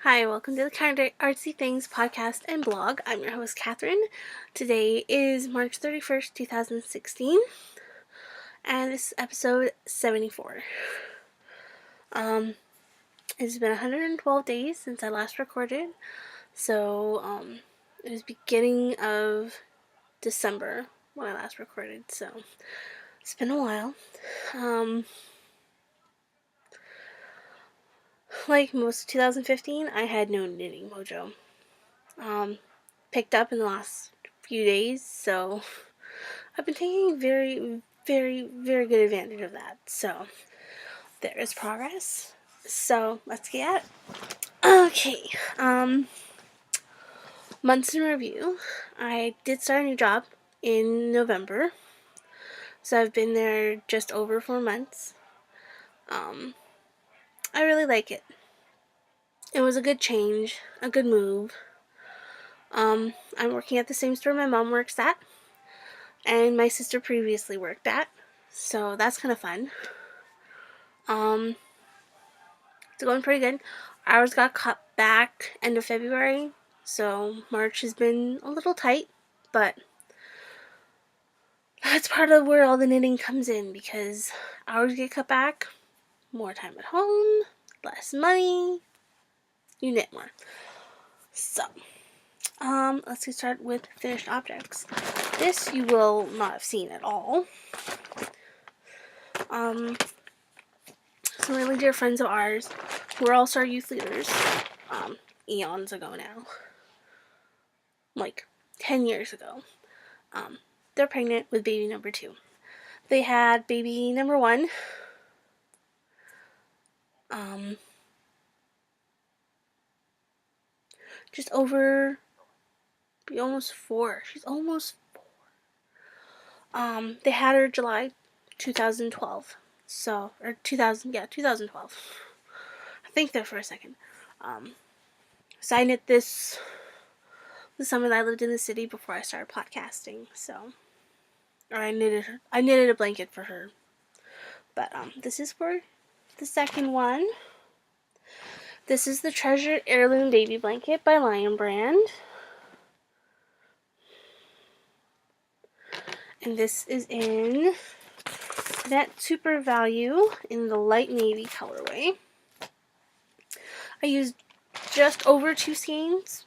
Hi, welcome to the Artsy Things podcast and blog. I'm your host, Catherine. Today is March 31st, 2016, and this is episode 74. It's been 112 days since I last recorded, so it was beginning of December when I last recorded, so it's been a while. Like most of 2015, I had no knitting mojo. Picked up in the last few days, so I've been taking very, very, very good advantage of that. So there is progress. So let's get at it. Okay. Months in review. I did start a new job in November, so I've been there just over 4 months. I really like it. It was a good change, a good move. I'm working at the same store my mom works at, and my sister previously worked at, so that's kind of fun. It's going pretty good. Hours got cut back end of February, so March has been a little tight, but that's part of where all the knitting comes in, because hours get cut back, more time at home, less money, you knit more. So, let's get started with finished objects. This you will not have seen at all. Some really dear friends of ours who are all-star youth leaders, eons ago now, like 10 years ago. They're pregnant with baby number 2. They had baby number 1. Just over, almost 4. She's almost 4. They had her July 2012. So, or 2012. I think there for a second. So I knit this the summer that I lived in the city before I started podcasting. So, or I knitted a blanket for her. But this is for the second one. This is the Treasured Heirloom Baby Blanket by Lion Brand. And this is in Net Super Value in the light navy colorway. I used just over 2 skeins,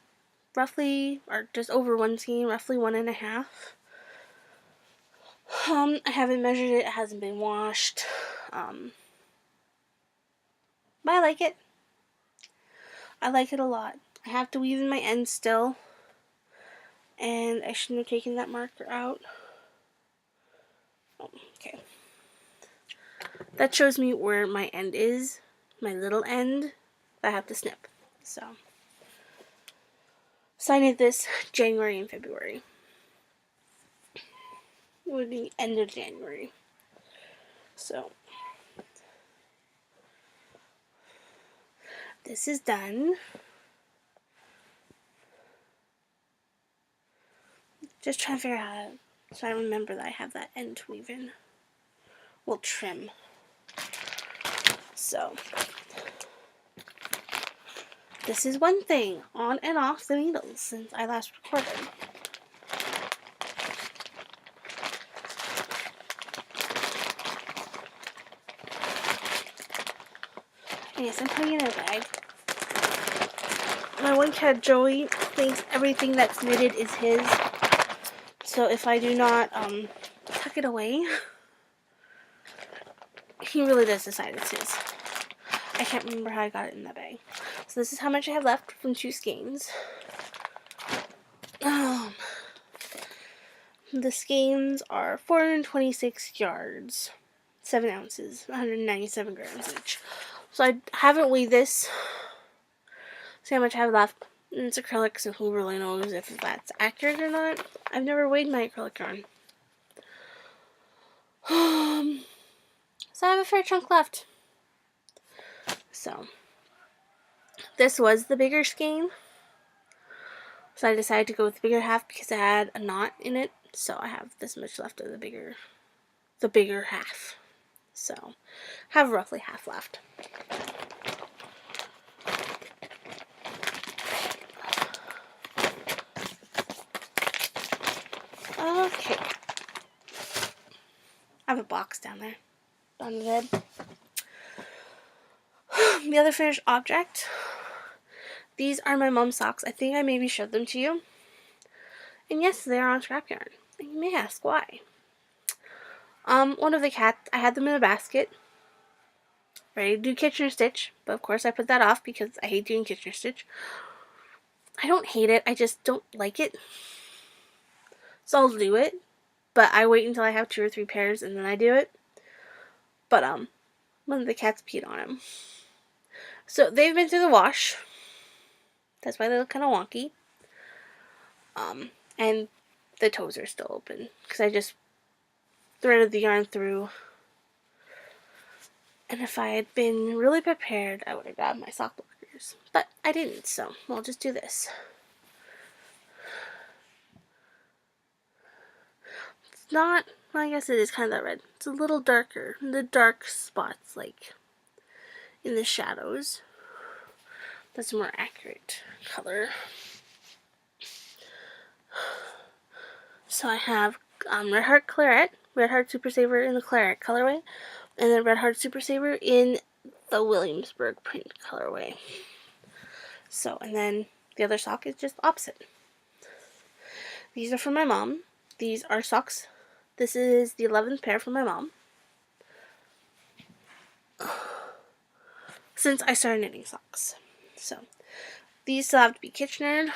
roughly, or just over 1 skein, roughly 1.5. I haven't measured it, it hasn't been washed. But I like it. I like it a lot. I have to weave in my ends still, and I shouldn't have taken that marker out. Oh, okay. That shows me where my end is, my little end, that I have to snip. So I knit this January and February. It would be end of January. So this is done. Just trying to figure out how to, so I remember that I have that end to weave in. Well, trim. So this is one thing on and off the needles since I last recorded. Yes, I'm putting it in a bag. My one cat, Joey, thinks everything that's knitted is his. So if I do not tuck it away, he really does decide it's his. I can't remember how I got it in that bag. So this is how much I have left from 2 skeins. The skeins are 426 yards, 7 ounces, 197 grams each. So I haven't weighed this. See how much I have left. And it's acrylic, so who really knows if that's accurate or not. I've never weighed my acrylic yarn. So I have a fair chunk left. So this was the bigger skein. So I decided to go with the bigger half because it had a knot in it. So I have this much left of the bigger half. So I have roughly half left. Okay. I have a box down there on the bed. The other finished object. These are my mom's socks. I think I maybe showed them to you. And yes, they are on scrap yarn. And you may ask why. One of the cats, I had them in a basket, ready to do Kitchener stitch, but of course I put that off because I hate doing Kitchener stitch. I don't hate it, I just don't like it. So I'll do it, but I wait until I have 2 or 3 pairs and then I do it. But one of the cats peed on them. So they've been through the wash. That's why they look kind of wonky. And the toes are still open because I just threaded the yarn through. And if I had been really prepared, I would have grabbed my sock blockers. But I didn't, so we'll just do this. It's not, well, I guess it is kind of that red. It's a little darker. The dark spots, like, in the shadows. That's a more accurate color. So I have Red Heart Claret, Red Heart Super Saver in the Claret colorway, and then Red Heart Super Saver in the Williamsburg print colorway. So, and then the other sock is just opposite. These are from my mom. These are socks. This is the 11th pair from my mom. Since I started knitting socks. So, these still have to be Kitchenered.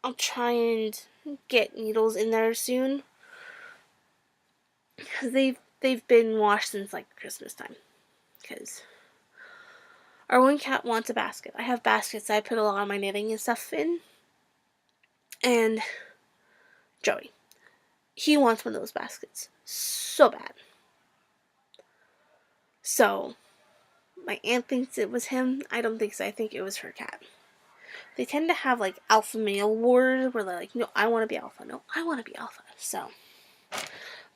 I'll try and get needles in there soon. Because they've been washed since like Christmas time. Because our one cat wants a basket. I have baskets that I put a lot of my knitting and stuff in. And Joey, he wants one of those baskets so bad. So, my aunt thinks it was him. I don't think so. I think it was her cat. They tend to have like alpha male wars where they're like, no, I want to be alpha. No, I want to be alpha. So, but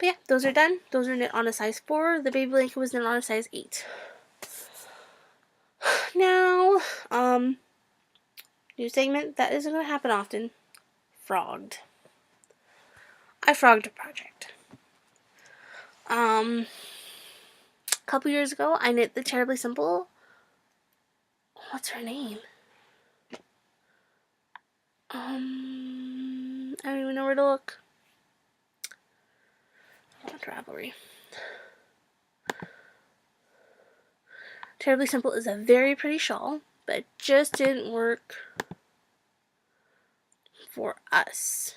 yeah, those are done. Those are knit on a size 4. The baby blanket was knit on a size 8. Now, new segment that isn't going to happen often. Frogged. I frogged a project. A couple years ago, I knit the Terribly Simple. What's her name? I don't even know where to look. Not Ravelry. Terribly Simple is a very pretty shawl, but it just didn't work for us.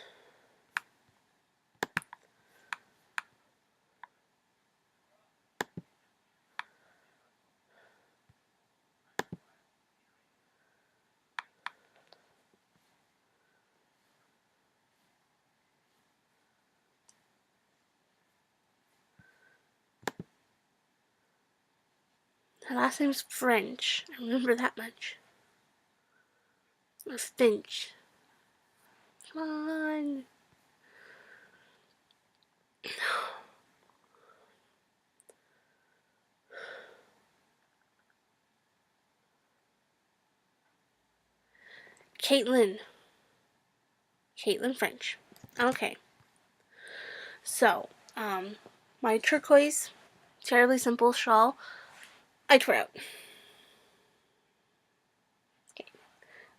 Her last name's French. I remember that much. Or Finch. Come on. Caitlin French. Okay. So, my turquoise, Terribly Simple shawl, I tore out. Okay.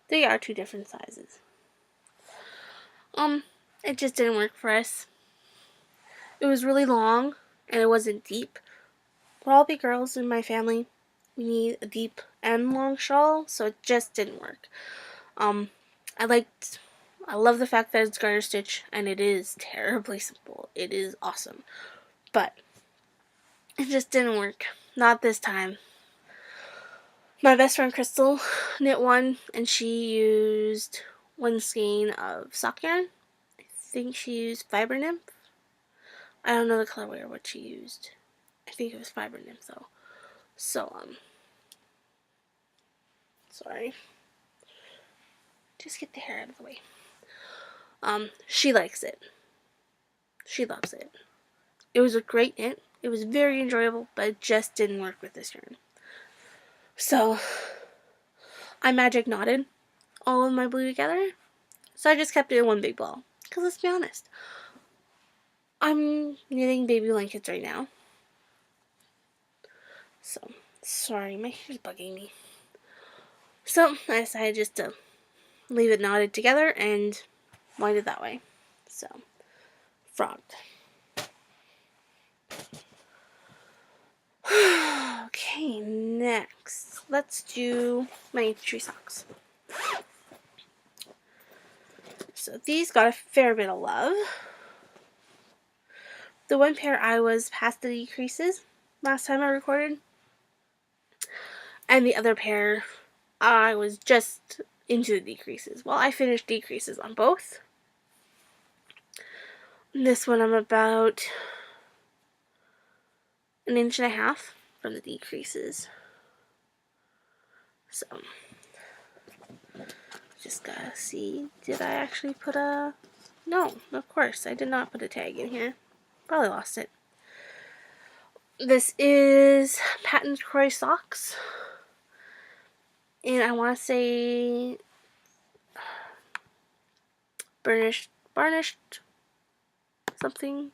They are 2 different sizes. It just didn't work for us. It was really long, and it wasn't deep. For all the girls in my family, we need a deep and long shawl, so it just didn't work. I love the fact that it's garter stitch, and it is terribly simple. It is awesome. But it just didn't work. Not this time. My best friend Crystal knit one, and she used 1 skein of sock yarn. I think she used Fiber Nymph. I don't know the colorway or what she used. I think it was Fiber Nymph though. So, sorry. Just get the hair out of the way. She likes it. She loves it. It was a great knit. It was very enjoyable, but it just didn't work with this yarn. So, I magic knotted all of my blue together. So I just kept it in one big ball. Because let's be honest, I'm knitting baby blankets right now. So, sorry, my hair's bugging me. So, I decided just to leave it knotted together and wind it that way. So, frog. Okay, next, let's do my tree socks. So these got a fair bit of love. The one pair I was past the decreases last time I recorded, and the other pair I was just into the decreases. Well, I finished decreases on both. This one I'm about 1.5 inches from the decreases. So, just gotta see, did I actually put a... No, of course, I did not put a tag in here. Probably lost it. This is Patent Croy Socks. And I want to say varnished something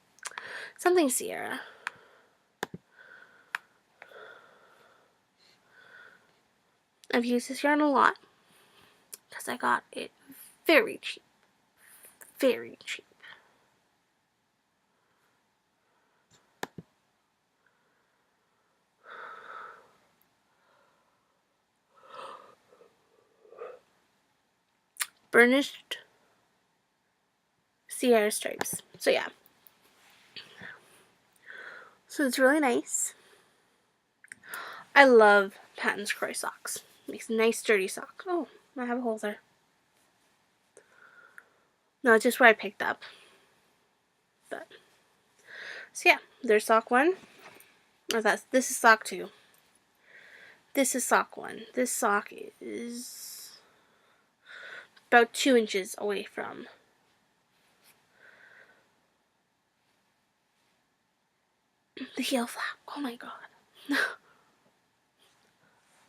Sierra. I've used this yarn a lot because I got it very cheap. Very cheap. Burnished Sierra stripes. So yeah. So it's really nice. I love Patton's Croy socks. Makes a nice sturdy sock. Oh, I have a hole there. No, it's just where I picked up. But so yeah, there's sock 1. Or this is sock 2. This is sock 1. This sock is about 2 inches away from the heel flap. Oh my god.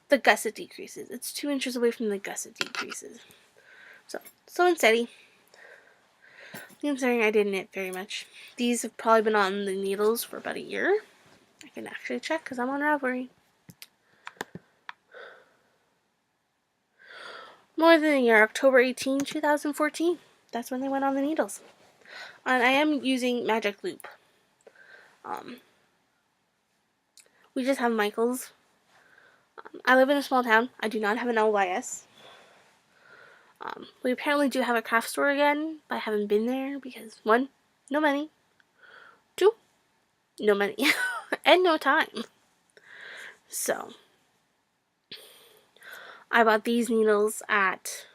The gusset decreases. It's 2 inches away from the gusset decreases. So, slow and steady. Considering I didn't knit very much. These have probably been on the needles for about a year. I can actually check because I'm on Ravelry. More than a year. October 18, 2014. That's when they went on the needles. And I am using Magic Loop. We just have Michael's. I live in a small town. I do not have an LYS. We apparently do have a craft store again, but I haven't been there because 1, no money. 2, no money. And no time. So, I bought these needles at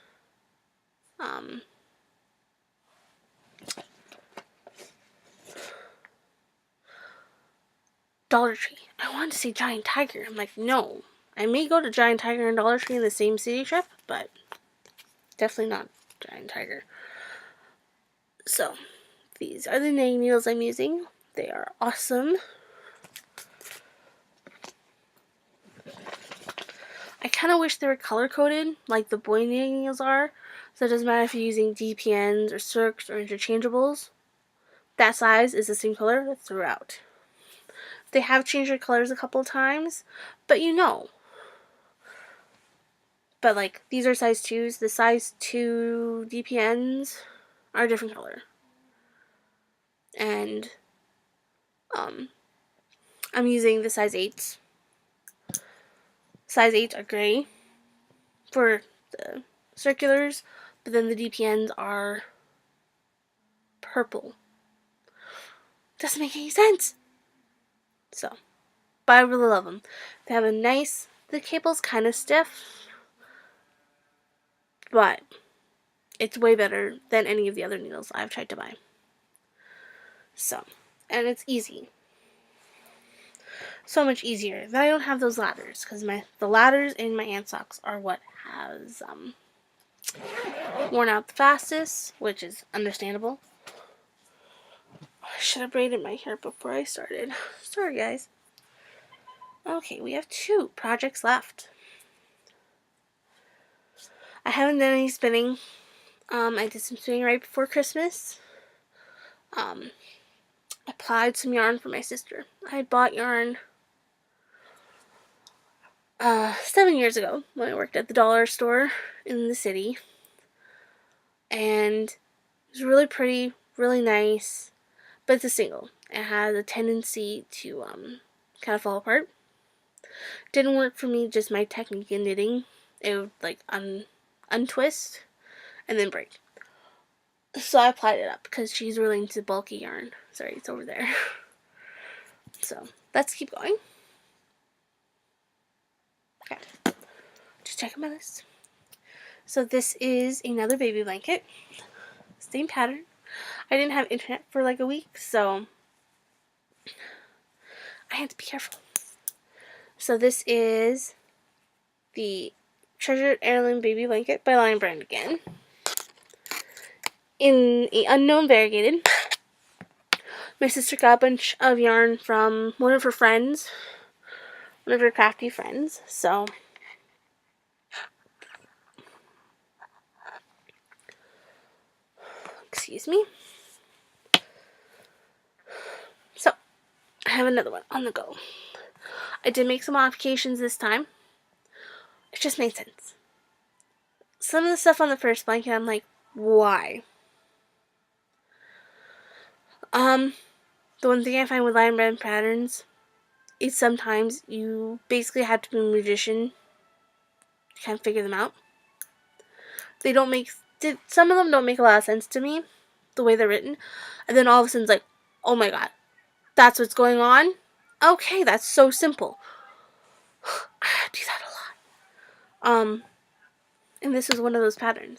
Dollar Tree. I wanted to say Giant Tiger. I'm like, no. I may go to Giant Tiger and Dollar Tree in the same city trip, but definitely not Giant Tiger. So, these are the knitting needles I'm using. They are awesome. I kind of wish they were color-coded, like the boy knitting needles are. So it doesn't matter if you're using DPNs or circs or interchangeables. That size is the same color throughout. They have changed their colors a couple of times, but you know. But like, these are size 2s. The size 2 DPNs are a different color. And I'm using the size 8s. Size 8s are gray for the circulars, but then the DPNs are purple. Doesn't make any sense. So, but I really love them. They have a nice, the cable's kind of stiff, but it's way better than any of the other needles I've tried to buy. So, and it's easy. So much easier. Then I don't have those ladders, because the ladders in my ant socks are what has worn out the fastest, which is understandable. I should have braided my hair before I started. Sorry, guys. Okay, we have 2 projects left. I haven't done any spinning. I did some sewing right before Christmas. I applied some yarn for my sister. I had bought yarn 7 years ago when I worked at the dollar store in the city. And it was really pretty, really nice, but it's a single. It has a tendency to kind of fall apart. Didn't work for me, just my technique in knitting. It would like untwist and then break. So I applied it up because she's really into bulky yarn. Sorry, it's over there. So let's keep going. Okay, just checking my list. So this is another baby blanket. Same pattern. I didn't have internet for like a week, so I had to be careful. So this is the Treasured Heirloom Baby Blanket by Lion Brand again. In the unknown variegated. My sister got a bunch of yarn from one of her friends, one of her crafty friends, so excuse me. So, I have another one on the go. I did make some modifications this time. It just made sense. Some of the stuff on the first blanket, I'm like, why? The one thing I find with Lion Brand patterns is sometimes you basically have to be a magician to kind of figure them out. They don't make, some of them don't make a lot of sense to me, the way they're written. And then all of a sudden it's like, oh my god, that's what's going on? Okay, that's so simple. I do that a lot. And this was one of those patterns.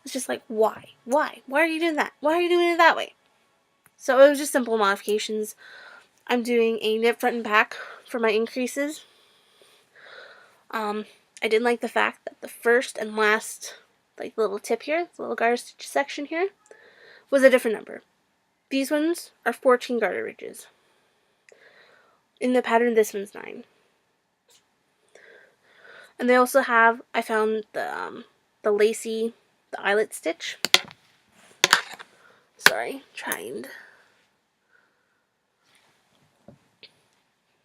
It's just like, why? Why? Why are you doing that? Why are you doing it that way? So it was just simple modifications. I'm doing a knit front and back for my increases. I didn't like the fact that the first and last, like the little tip here, the little garter stitch section here, was a different number. These ones are 14 garter ridges. In the pattern, this one's 9. And they also have, I found the lacy, the eyelet stitch. Sorry, trying.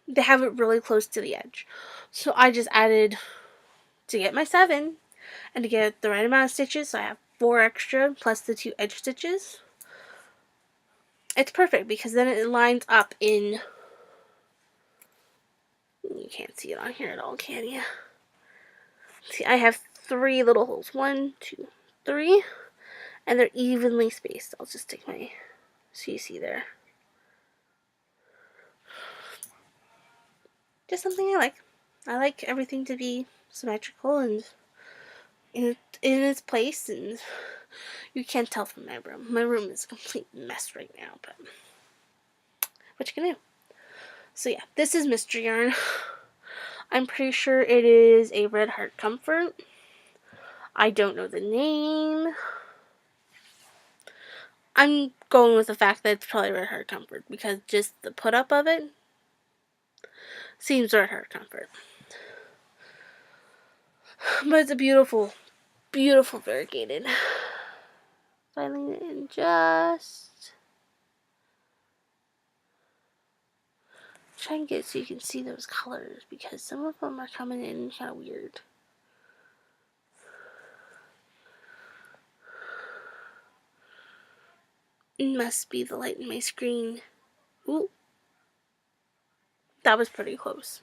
They have it really close to the edge. So I just added, to get my 7, and to get the right amount of stitches, so I have 4 extra, plus the 2 edge stitches. It's perfect, because then it lines up in, you can't see it on here at all, can you? See, I have 3 little holes. 1, 2, 3. And they're evenly spaced. I'll just stick my CC there. Just something I like. I like everything to be symmetrical and in its place, and you can't tell from my room. My room is a complete mess right now, but what you gonna do? So yeah, this is mystery yarn. I'm pretty sure it is a Red Heart Comfort. I don't know the name. I'm going with the fact that it's probably Red Heart Comfort because just the put up of it seems Red Heart Comfort. But it's a beautiful, beautiful variegated. Filing it in just. Try and get it so you can see those colors because some of them are coming in kind of weird. It must be the light in my screen. Ooh. That was pretty close.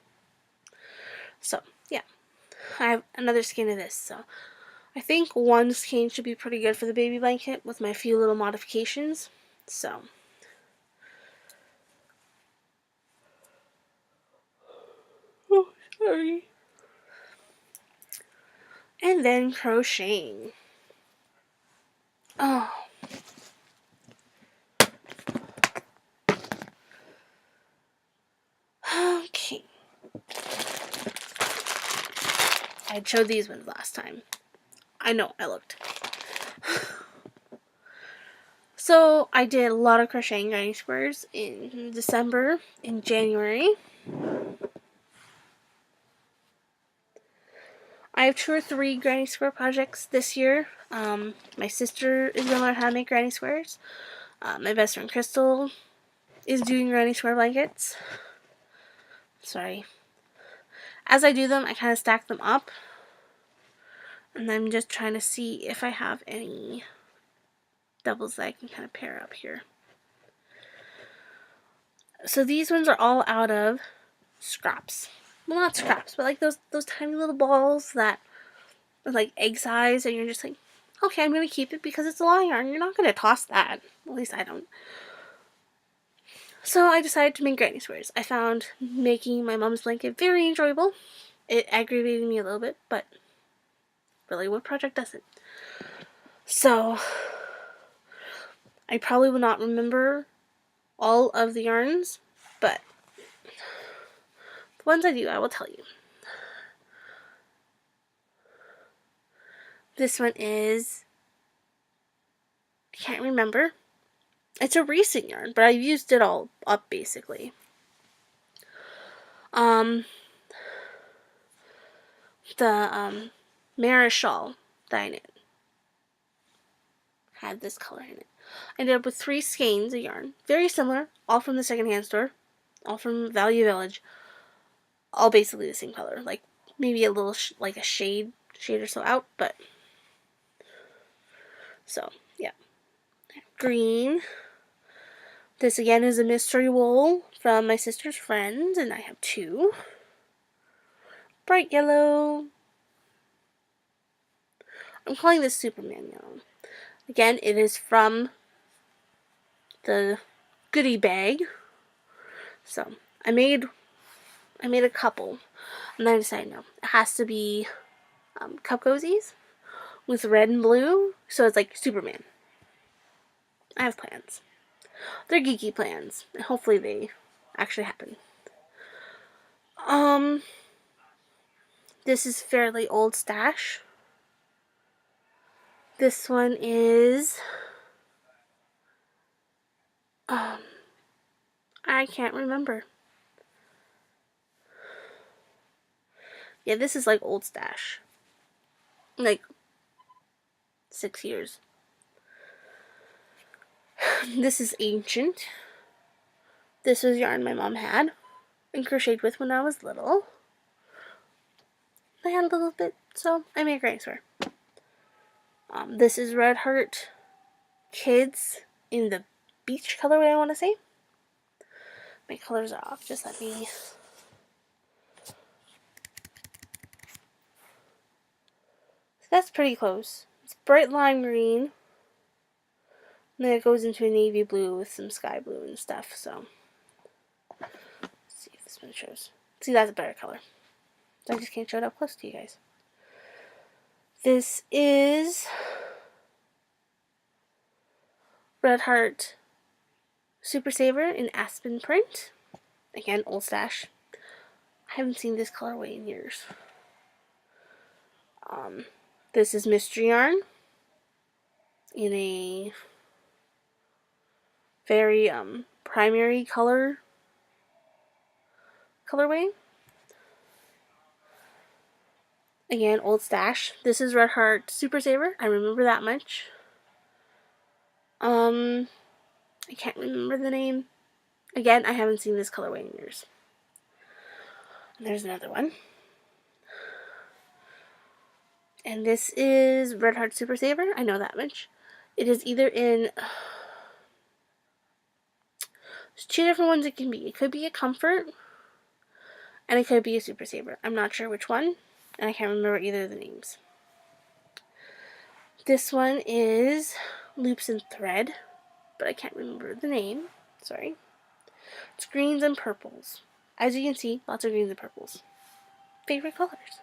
So, yeah. I have another skein of this, so I think one skein should be pretty good for the baby blanket with my few little modifications. So, oh, sorry. And then crocheting. Oh. Okay. I showed these ones last time. I know, I looked. So, I did a lot of crocheting granny squares in December, in January. I have 2 or 3 granny square projects this year. My sister is going to learn how to make granny squares. My best friend Crystal is doing granny square blankets. Sorry. As I do them, I kind of stack them up. And I'm just trying to see if I have any doubles that I can kind of pair up here. So these ones are all out of scraps. Well, not scraps, but like those tiny little balls that are like egg size, and you're just like, okay, I'm going to keep it because it's a long yarn. You're not going to toss that. At least I don't. So I decided to make granny squares. I found making my mom's blanket very enjoyable. It aggravated me a little bit, but really, what project doesn't? So I probably will not remember all of the yarns, but the ones I do, I will tell you. This one is, I can't remember. It's a recent yarn, but I've used it all up basically. The Mara shawl that I knit had this color in it. I ended up with 3 skeins of yarn, very similar, all from the secondhand store, all from Value Village, all basically the same color, like maybe a little like a shade or so out, but so yeah. Green. This again is a mystery wool from my sister's friends, and I have 2. Bright yellow. I'm calling this Superman yellow. Again, it is from the goodie bag. So I made a couple, and then I decided no, it has to be cup cozies with red and blue, so it's like Superman. I have plans. They're geeky plans, and hopefully they actually happen. This is fairly old stash. This one is I can't remember. Yeah, this is like old stash. Like 6 years. This is ancient. This was yarn my mom had and crocheted with when I was little. I had a little bit, so I made a granny square. This is Red Heart Kids in the beach colorway, I want to say. My colors are off. Just let me. So that's pretty close. It's bright lime green. And then it goes into a navy blue with some sky blue and stuff. So let's see if this one shows. See, that's a better color. I just can't show it up close to you guys. This is Red Heart Super Saver in Aspen print. Again, old stash. I haven't seen this colorway in years. This is Mystery Yarn in a very primary colorway. Again, old stash. This is Red Heart Super Saver. I remember that much. I can't remember the name. Again, I haven't seen this colorway in years. And there's another one. And this is Red Heart Super Saver. I know that much. It is either in... There's 2 different ones it can be. It could be a Comfort, and it could be a Super Saver. I'm not sure which one, and I can't remember either of the names. This one is Loops and Thread, but I can't remember the name. Sorry. It's greens and purples. As you can see, lots of greens and purples. Favorite colors.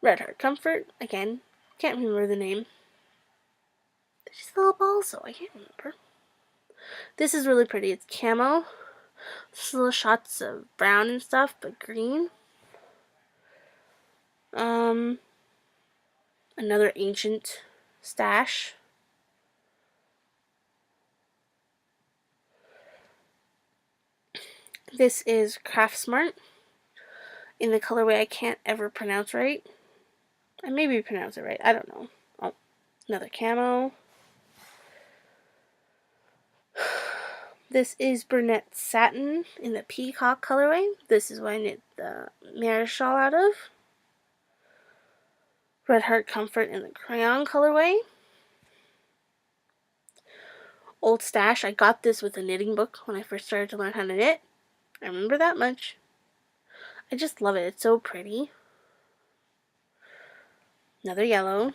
Red Heart Comfort. Again, can't remember the name. There's just little balls, so I can't remember. This is really pretty. It's camo. Just little shots of brown and stuff, but green. Another ancient stash. This is Craft Smart in the colorway I can't ever pronounce right. I maybe pronounce it right. I don't know. Another camo. This is brunette satin in the peacock colorway. This is what I knit the mirror shawl out of. Red Heart Comfort in the crayon colorway. Old stash. I got this with a knitting book when I first started to learn how to knit. I remember that much. I just love it. It's so pretty. Another yellow.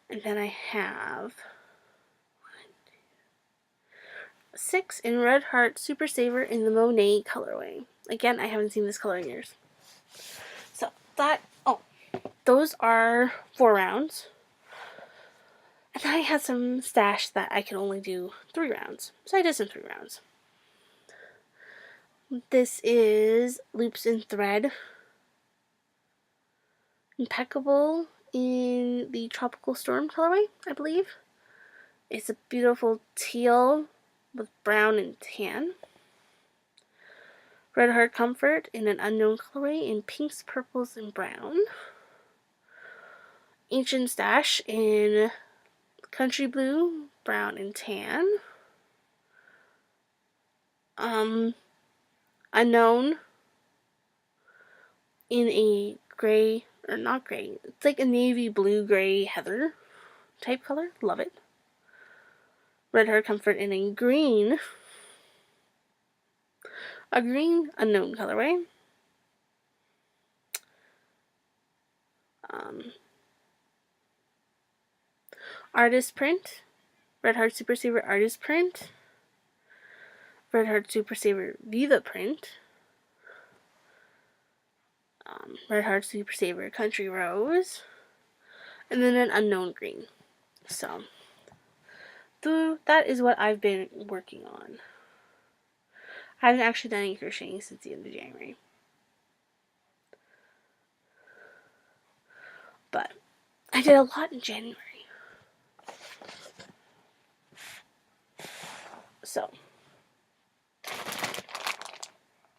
And then I have 6 in Red Heart Super Saver in the Monet colorway. Again, I haven't seen this color in years. So those are 4 rounds. And then I had some stash that I could only do 3 rounds. So I did some 3 rounds. This is Loops in Thread. Impeccable in the Tropical Storm colorway, I believe. It's a beautiful teal with brown and tan. Red Heart Comfort in an unknown colorway in pinks, purples, and brown. Ancient Stash in country blue, brown, and tan. Unknown in a gray, or not gray, it's like a navy blue, gray, heather type color. Love it. Red Heart Comfort in a green unknown colorway. Artist Print, Red Heart Super Saver Artist Print, Red Heart Super Saver Viva Print, Red Heart Super Saver Country Rose, and then an unknown green. So, that is what I've been working on. I haven't actually done any crocheting since the end of January. But I did a lot in January. So,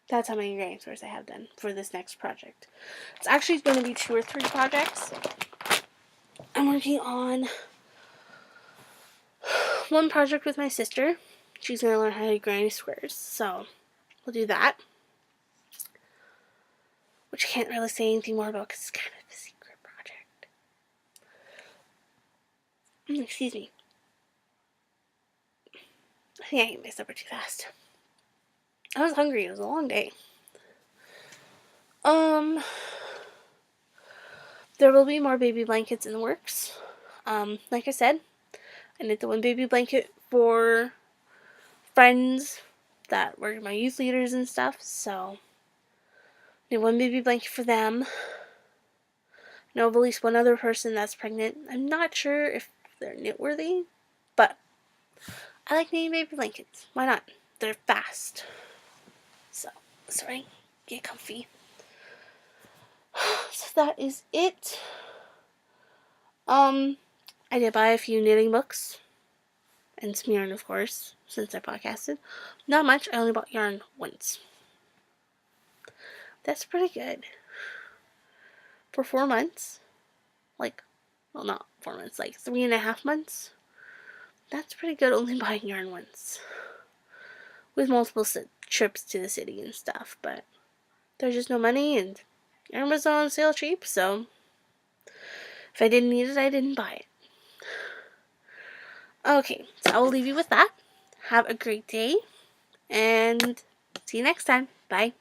that's how many granny squares I have done for this next project. It's actually going to be 2 or 3 projects. I'm working on one project with my sister. She's going to learn how to do granny squares. So, we'll do that. Which I can't really say anything more about because it's kind of a secret project. Excuse me. I think I ate my supper too fast. I was hungry. It was a long day. There will be more baby blankets in the works. Like I said, I knit the one baby blanket for friends that were my youth leaders and stuff, so I knit one baby blanket for them. I know of at least one other person that's pregnant. I'm not sure if they're knit worthy, but I like knitting baby blankets. Why not? They're fast. So, sorry, get comfy. So that is it. I did buy a few knitting books and some yarn, of course, since I podcasted. Not much. I only bought yarn once. That's pretty good. For 4 months. Not 4 months, 3.5 months. That's pretty good only buying yarn once. With multiple trips to the city and stuff, but there's just no money and yarn was on sale cheap, so if I didn't need it, I didn't buy it. Okay, so I will leave you with that. Have a great day, and see you next time. Bye.